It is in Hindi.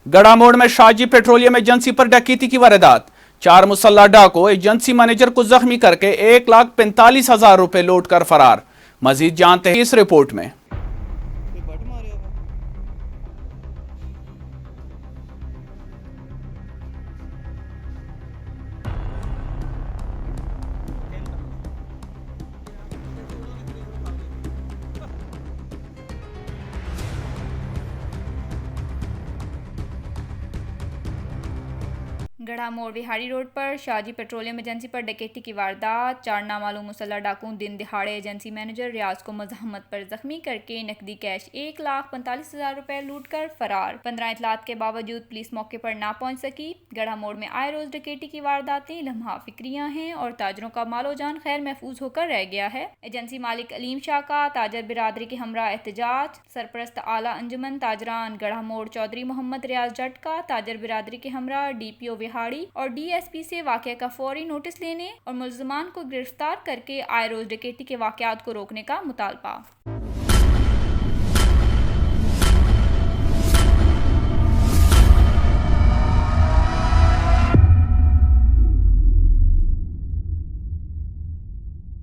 गड़ा मोड़ में शाहजी पेट्रोलियम एजेंसी पर डकैती की वारदात। 4 मुसल्ला डाकू एजेंसी मैनेजर को जख्मी करके 1,45,000 रुपए लूट कर फरार। मजीद जानते हैं इस रिपोर्ट में। गढ़ा मोड़ विहारी रोड पर शाहजी पेट्रोलियम एजेंसी पर डकैती की वारदात। 4 नामालूम मुसल्ला डाकू दिन दिहाड़े एजेंसी मैनेजर रियाज को मजहमत पर जख्मी करके नकदी कैश 1,45,000 रुपए लूट कर फरार। 15 इतलात के बावजूद पुलिस मौके पर ना पहुंच सकी। गढ़ा मोड़ में आए रोज डकैती की वारदातें लम्हा फिक्रियां हैं और ताजरों का मालो जान खैर महफूज होकर रह गया है। एजेंसी मालिक अलीम शाह का ताजर बिरादरी के हमरा एहतजाज। सरपरस्त आला अंजुमन ताजरान गढ़ा मोड़ चौधरी मोहम्मद रियाज जट का ताजर बिरादरी के हमरा DPO विहाड़ी और DSP से वाक़या का फौरी नोटिस लेने और मुल्ज़िमान को गिरफ्तार करके आए रोज डकैती के वाक़यात को रोकने का मुतालबा।